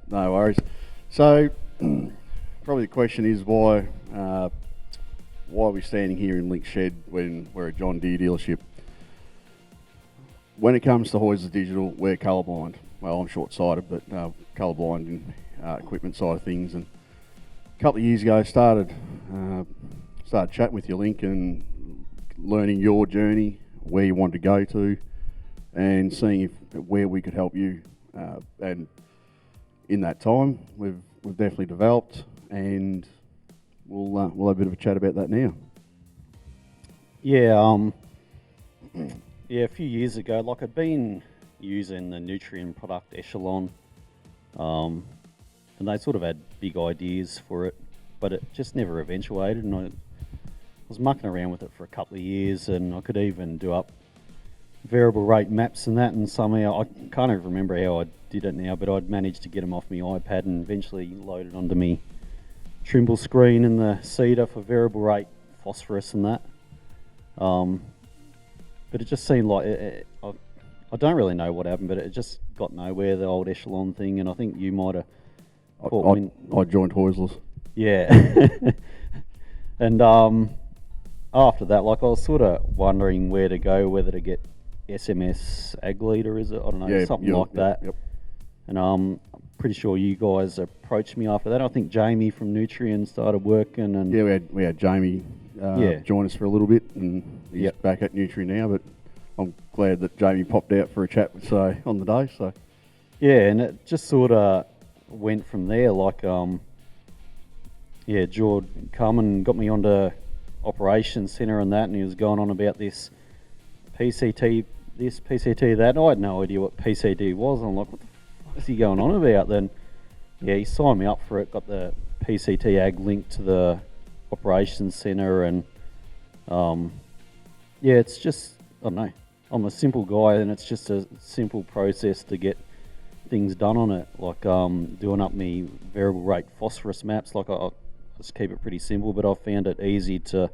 No worries. So, probably the question is why are we standing here in Link Shed when we're a John Deere dealership? When it comes to Hoyes Digital, we're colourblind. Well, I'm short-sighted, but colourblind in equipment side of things. And a couple of years ago, started chatting with you, Link, and learning your journey, where you wanted to go to, and seeing where we could help you. And in that time, we've definitely developed, and we'll have a bit of a chat about that now. Yeah, a few years ago, like I'd been using the nutrient product Echelon, and they sort of had big ideas for it, but it just never eventuated, and I was mucking around with it for a couple of years, and I could even do up variable rate maps and that, and somehow, I can't even remember how I did it now, but I'd managed to get them off my iPad and eventually loaded onto me Trimble screen in the seeder for variable rate phosphorus and that. But it just seemed like, I don't really know what happened, but it just got nowhere, the old Echelon thing, and I think you might have I joined Hoyslers. Yeah. And after that, like I was sort of wondering where to go, whether to get SMS Ag Leader, is it? I don't know, something like that. Yep. And I'm pretty sure you guys approached me after that. I think Jamie from Nutrien started working, and yeah, we had Jamie join us for a little bit, and he's back at Nutrien now. But I'm glad that Jamie popped out for a chat on the day. So yeah, and it just sort of went from there. Like Jord come and got me onto operations centre and that, and he was going on about this PCT that, and I had no idea what PCT was. I'm like, what the fuck is he going on about? Then he signed me up for it, got the PCT Ag link to the operations centre, and it's just, I don't know, I'm a simple guy, and it's just a simple process to get things done on it, like doing up me variable rate phosphorus maps. Like I just keep it pretty simple, but I found it easy to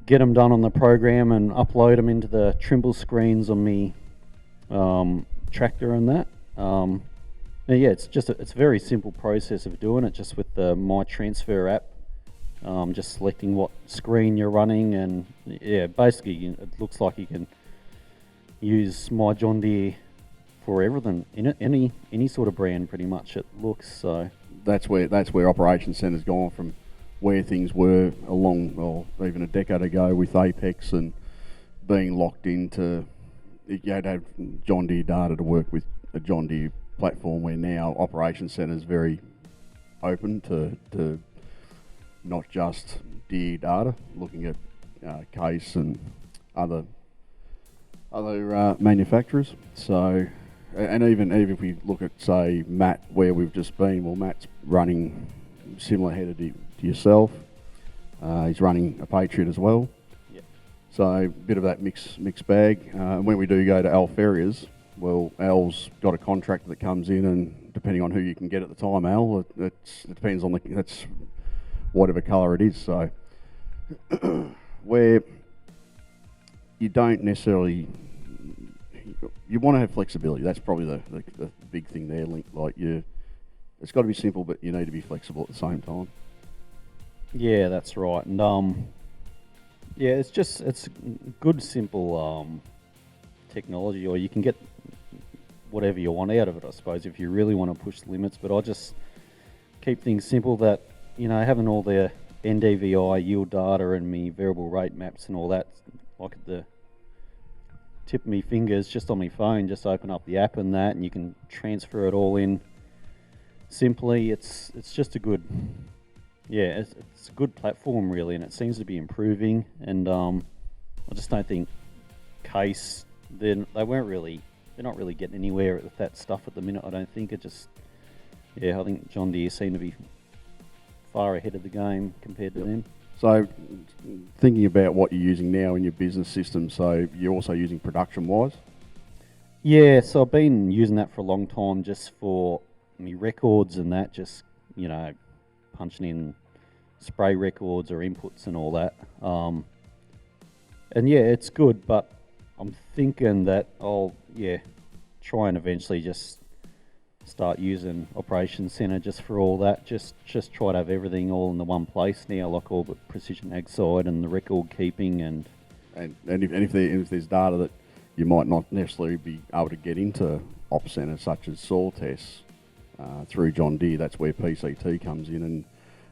get them done on the program and upload them into the Trimble screens on me tractor and that. It's a very simple process of doing it, just with the My Transfer app. Just selecting what screen you're running, and basically it looks like you can use My John Deere for everything, in it, any sort of brand pretty much it looks. So that's where Operations Centre's gone from where things were even a decade ago with Apex, and being locked into, you had to have John Deere data to work with a John Deere platform, where now Operations Centre is very open to not just Deere data, looking at Case and other manufacturers. So, and even if we look at, say, Matt, where we've just been, well, Matt's running similar header to yourself. He's running a Patriot as well. Yep. So a bit of that mixed bag. When we do go to Al Ferriers, well, Al's got a contractor that comes in, and depending on who you can get at the time, Al, it depends on that's whatever colour it is. So where you don't necessarily, you want to have flexibility. That's probably the big thing there, Link. Like it's got to be simple, but you need to be flexible at the same time. Yeah, that's right. And it's good, simple technology, or you can get whatever you want out of it, I suppose, if you really want to push the limits. But I just keep things simple, that, having all the NDVI yield data and me variable rate maps and all that, like at the tip of my fingers, just on my phone, just open up the app and that, and you can transfer it all in simply. It's just a good, it's a good platform really, and it seems to be improving. And I just don't think Case, they're not really getting anywhere with that stuff at the minute. I don't think. I think John Deere seem to be far ahead of the game compared to them. So, thinking about what you're using now in your business system, so you're also using production-wise? Yeah, so I've been using that for a long time, just for me records and that, just, punching in spray records or inputs and all that. And yeah, it's good, but I'm thinking that I'll try and eventually just start using Operations Centre just for all that. Just try to have everything all in the one place now, like all the precision ag side and the record keeping and if there's data that you might not necessarily be able to get into Op Centre, such as soil tests through John Deere, that's where PCT comes in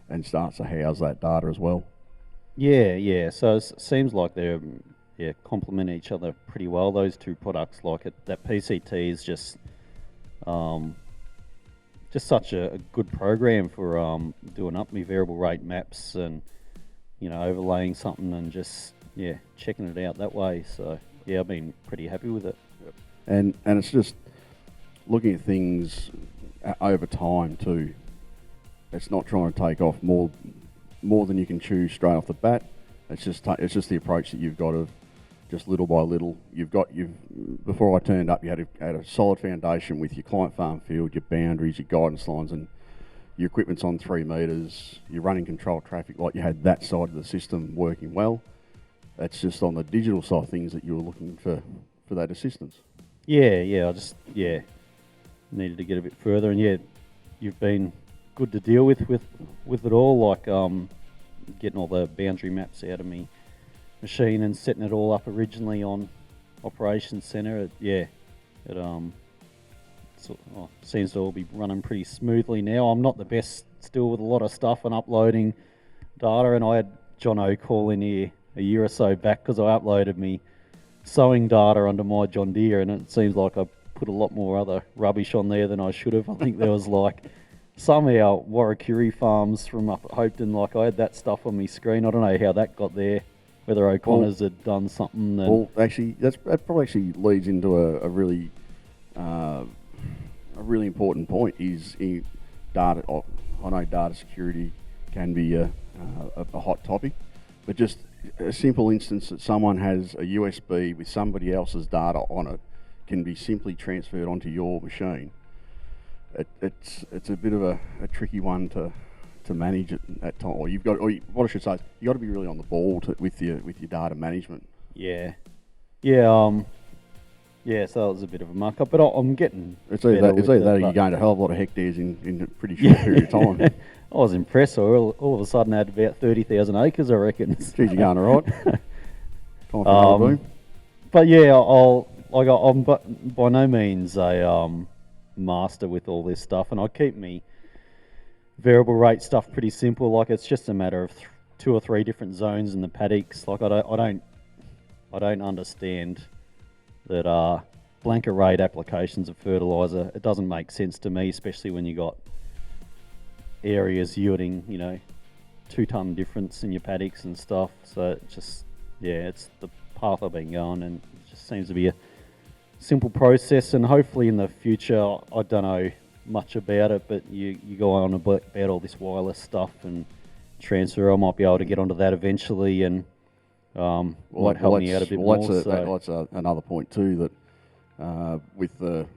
and starts to house that data as well. Yeah. So it seems like they're complement each other pretty well. Those two products, like that PCT is just such a good program for doing up my variable rate maps and overlaying something and just checking it out that way. So yeah, I've been pretty happy with it. Yep. And it's just looking at things over time too. It's not trying to take off more than you can chew straight off the bat. It's just the approach that you've got of just little by little. Before I turned up, you had a solid foundation with your client farm field, your boundaries, your guidance lines, and your equipment's on 3 metres. You're running controlled traffic, like you had that side of the system working well. That's just on the digital side of things that you were looking for that assistance. I just needed to get a bit further, and you've been good to deal with it all, like getting all the boundary maps out of me machine and setting it all up originally on Operations Centre. It seems to all be running pretty smoothly now. I'm not the best still with a lot of stuff and uploading data, and I had John O call in here a year or so back because I uploaded me sowing data under my John Deere, and it seems like I put a lot more other rubbish on there than I should have. I think there was like some of our Warrakuri farms from up at Hopeton, like I had that stuff on my screen. I don't know how that got there, whether O'Connor's had done something. Well, actually, that probably actually leads into a really important point. Is data. I know data security can be a hot topic, but just a simple instance that someone has a USB with somebody else's data on it can be simply transferred onto your machine. It's a bit of a tricky one to manage it at time. Or what I should say is you got to be really on the ball with your data management. So that was a bit of a muck up, but I'm getting. It's either that or you're going to a hell of a lot of hectares in a pretty short period of time. I was impressed. All of a sudden, I had about 30,000 acres, I reckon. Geez, you're going all right. Time for another boom. But I'm by no means a master with all this stuff, and I keep me variable rate stuff pretty simple. Like it's just a matter of 2 or 3 different zones in the paddocks. Like I don't understand that blanket rate applications of fertilizer. It doesn't make sense to me, especially when you got areas yielding 2 ton difference in your paddocks and stuff. So it's the path I've been going, and it just seems to be a simple process. And hopefully in the future, I don't know much about it, but you go on about all this wireless stuff and transfer. I might be able to get onto that eventually, and might help me out a bit more. That's another point too, that with the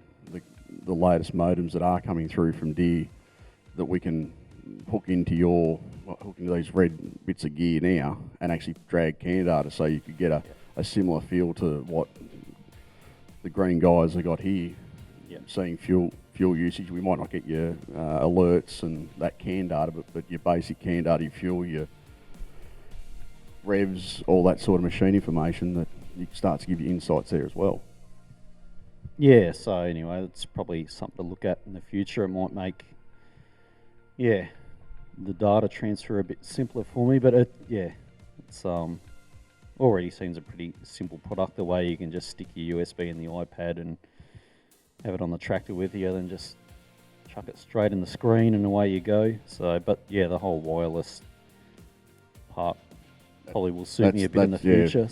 latest modems that are coming through from Deere, that we can hook into these red bits of gear now and actually drag CAN data, so you could get a similar feel to what the green guys have got here. Seeing fuel usage. We might not get your alerts and that CAN data, but your basic CAN data, your fuel, your revs, all that sort of machine information that you start to give you insights there as well. Yeah, so anyway, it's probably something to look at in the future. It might make the data transfer a bit simpler for me, but it's already seems a pretty simple product, the way you can just stick your USB in the iPad and have it on the tractor with you, then just chuck it straight in the screen and away you go. So, but the whole wireless part probably will suit me a bit in the future.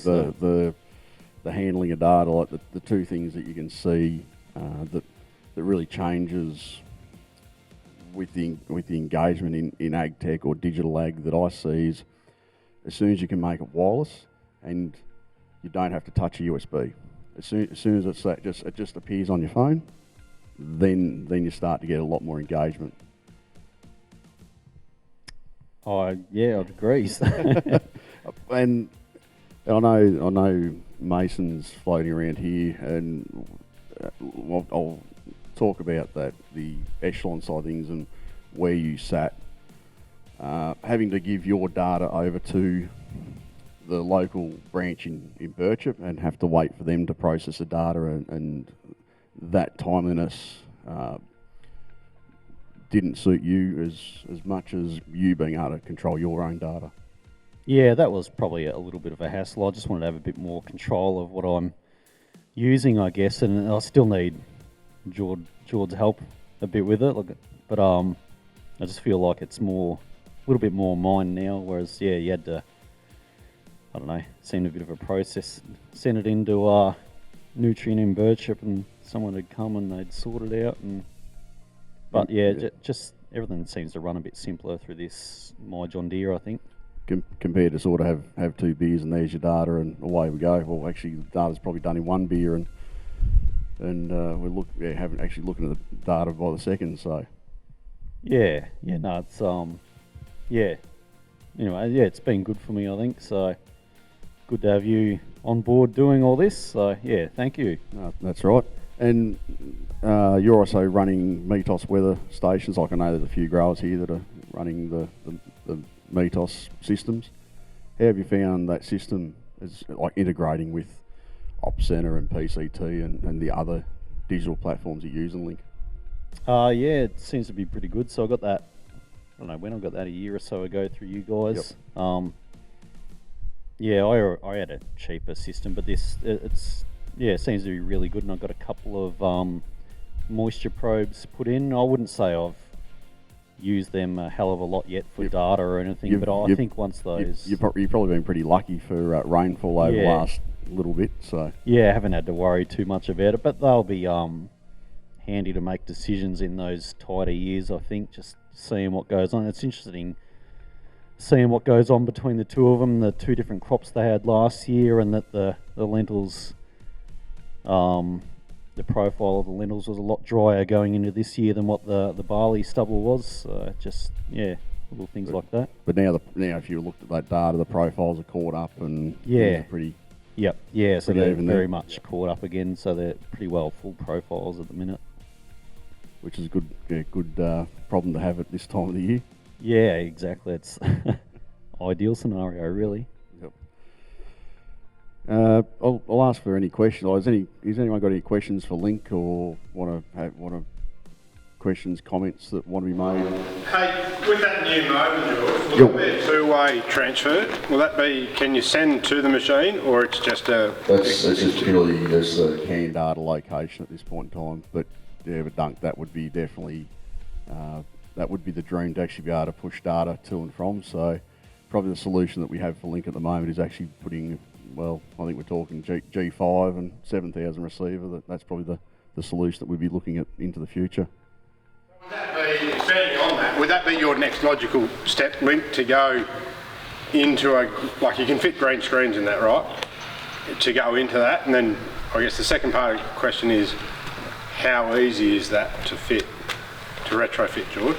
The handling of data, like the 2 things that you can see that really changes with the engagement in ag tech or digital ag that I see is as soon as you can make it wireless and you don't have to touch a USB. As soon as it just appears on your phone, then you start to get a lot more engagement. Yeah, I'd agree. And I know Mason's floating around here, and I'll talk about that, the echelon side of things and where you sat. Having to give your data over to the local branch in Birchip and have to wait for them to process the data, and that timeliness didn't suit you as much as you being able to control your own data. Yeah, that was probably a little bit of a hassle. I just wanted to have a bit more control of what I'm using, I guess, and I still need George's help a bit with it. But I just feel like it's a little bit more mine now. Whereas, yeah, you had to, I don't know, seemed a bit of a process. Send it into Nutrient in Birchip, and someone would come and they'd sort it out. But yeah, just everything seems to run a bit simpler through this My John Deere, I think. Compared to sort of have two beers and there's your data and away we go. Well, actually, the data's probably done in one beer, and we're haven't actually looking at the data by the second. So yeah, no, it's yeah. Anyway, yeah, it's been good for me, I think. So good to have you on board doing all this. So yeah, thank you. That's right. And you're also running Metos weather stations. Like I know there's a few growers here that are running the Metos systems. How have you found that system is like integrating with Op Center and PCT and the other digital platforms you use in Link? Yeah, it seems to be pretty good. So I got that, I don't know when I got that, a year or so ago through you guys. Yep. Yeah, I had a cheaper system, but it seems to be really good, and I've got a couple of moisture probes put in. I wouldn't say I've used them a hell of a lot yet for data or anything, but I think once those... You've probably been pretty lucky for rainfall over the last little bit, so... Yeah, I haven't had to worry too much about it, but they'll be handy to make decisions in those tighter years, I think, just seeing what goes on. It's interesting seeing what goes on between the two of them, the two different crops they had last year, and that the lentils... the profile of the lentils was a lot drier going into this year than what the barley stubble was. Just little things like that. But now if you looked at that data, the profiles are caught up and pretty. Yep. Yeah. So they're very much caught up again. So they're pretty well full profiles at the minute. Which is a good problem to have at this time of the year. Yeah, exactly. It's ideal scenario, really. I'll ask for any questions. Has anyone got any questions for Link, or want to questions, comments that want to be made? Hey, with that new motor, George, will it be a two-way transfer? Will that be? Can you send to the machine, or it's just a? That's just purely just a CAN data location at this point in time. But Dunk, that would be definitely that would be the dream, to actually be able to push data to and from. So probably the solution that we have for Link at the moment is actually putting. Well, I think we're talking G5 and 7,000 receiver. That's probably the solution that we'd be looking at into the future. Would that be, expanding on that, would that be your next logical step, Link, to go into like you can fit green screens in that, right? To go into that, and then I guess the second part of the question is, how easy is that to retrofit, George?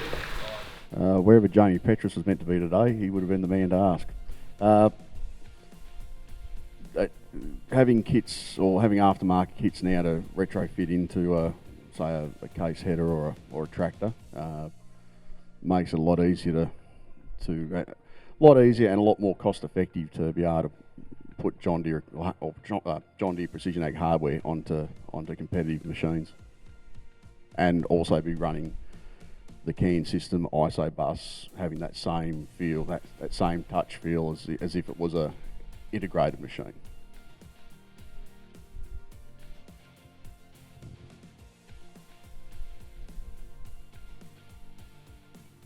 Wherever Jamie Petrus was meant to be today, he would have been the man to ask. Having kits or having aftermarket kits now to retrofit into say a case header or a tractor makes it a lot easier and a lot more cost effective to be able to put John Deere Precision Ag hardware onto competitive machines, and also be running the CAN system, ISO bus, having that same feel, that same touch feel as if it was a integrated machine.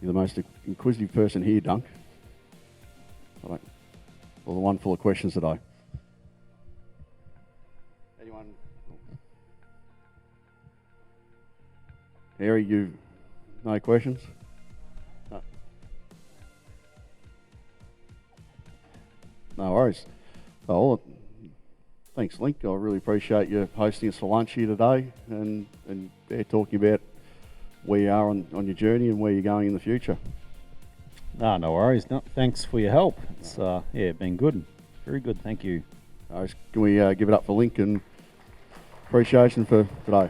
You're the most inquisitive person here, Dunk. Well, the one full of questions today. Anyone? Harry, you no questions? No. No worries. Well, thanks, Link. I really appreciate you hosting us for lunch here today and talking about where you are on your journey and where you're going in the future. No worries. No, thanks for your help. It's been good. Very good. Thank you. Can we give it up for Link and appreciation for today?